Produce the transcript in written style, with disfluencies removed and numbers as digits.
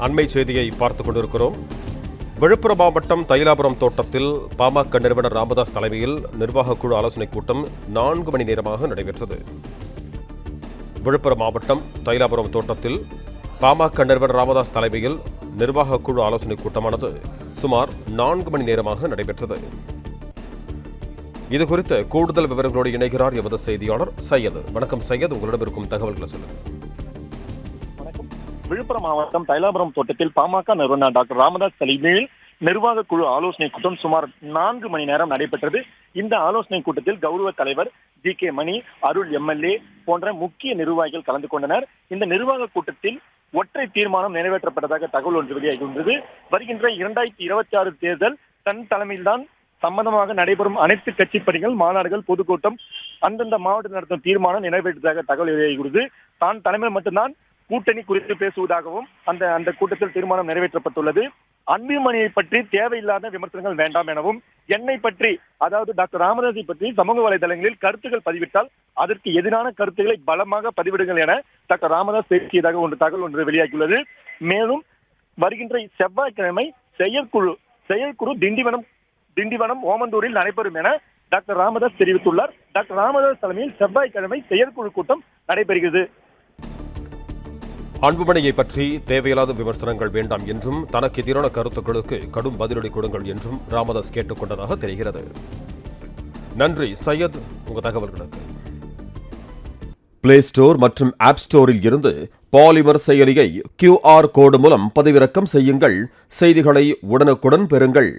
அண்மை செய்தியை பார்த்துக் கொண்டிருக்கிறோம். விழுப்புரம் மாவட்டம் தைலாபுரம் தோட்டத்தில் பாமக நிறுவனர் ராமதாஸ் தலைமையில் நிர்வாகக் குழு ஆலோசனைக் கூட்டம் 4 மணி நேரமாக நடைபெற்றது. விழுப்புரம் மாவட்டம் தைலாபுரம் தோட்டத்தில் பாமக நிறுவனர் ராமதாஸ் தலைமையில் நிர்வாகக் குழு ஆலோசனைக் கூட்டமானது சுமார் 4 மணி நேரமாக நடைபெற்றது. இதுகுறித்த கூடுதல் விவரங்களோடு இணைகிறார் எமது செய்தியாளர் சையது. வணக்கம் சையது, உங்களிடம் இருக்கும் தகவல்களை சொல்லுங்கள். விழுப்புரம் மாவட்டம் தைலாபுரம் தோட்டத்தில் பாமக நிறுவனர் டாக்டர் ராமதாஸ் தலைமையில் நிர்வாக குழு ஆலோசனை கூட்டம் சுமார் 4 மணி நேரம் நடைபெற்றது. இந்த ஆலோசனை கூட்டத்தில் கௌரவ தலைவர் GK மணி, அருள் MLA போன்ற முக்கிய நிர்வாகிகள் கலந்து கொண்டனர். இந்த நிர்வாக கூட்டத்தில் ஒற்றை தீர்மானம் நிறைவேற்றப்பட்டதாக தகவல் ஒன்று வெளியாகியுள்ளது. வருகின்ற 2026 தேர்தல் தன் தலைமையில்தான் சம்பந்தமாக நடைபெறும் அனைத்து கட்சி பணிகள், மாநாடுகள், பொதுக்கூட்டம் அந்தந்த மாவட்டத்தில் நடத்தும் தீர்மானம் நிறைவேற்றதாக தகவல் வெளியாகியுள்ளது. தான் தலைமையில் மட்டும்தான் கூட்டணி குறித்து பேசுவதாகவும் அந்த கூட்டத்தில் தீர்மானம் நிறைவேற்றப்பட்டுள்ளது. அன்புமணியை பற்றி தேவையில்லாத விமர்சனங்கள் வேண்டாம் எனவும், என்னை பற்றி அதாவது டாக்டர் ராமதாஸை பற்றி சமூக வலைதளங்களில் கருத்துக்கள் பதிவிட்டால் அதற்கு எதிரான கருத்துக்களை பலமாக பதிவிடுங்கள் என டாக்டர் ராமதாஸ் பேசியதாக தகவல் ஒன்று வெளியாகியுள்ளது. மேலும் வருகின்ற செவ்வாய்க்கிழமை செயற்குழு திண்டிவனம் ஓமந்தூரில் நடைபெறும் என டாக்டர் ராமதாஸ் தெரிவித்துள்ளார். டாக்டர் ராமதாஸ் தலைமையில் செவ்வாய்க்கிழமை செயற்குழு கூட்டம் நடைபெறுகிறது. அன்புமணியை பற்றி தேவையில்லாத விமர்சனங்கள் வேண்டாம் என்றும், தனக்கு எதிரான கருத்துக்களுக்கு கடும் பதிலடி கொடுங்கள் என்றும் ராமதாஸ் கேட்டுக் கொண்டதாக தெரிகிறது. நன்றி சையத், உங்க தகவல்களுக்கு. பிளே ஸ்டோர் மற்றும் ஆப் ஸ்டோரில் இருந்து பாலிமர் செயலியை QR கோடு மூலம் பதிவிறக்கம் செய்யுங்கள். செய்திகளை உடனுக்குடன் பெறுங்கள்.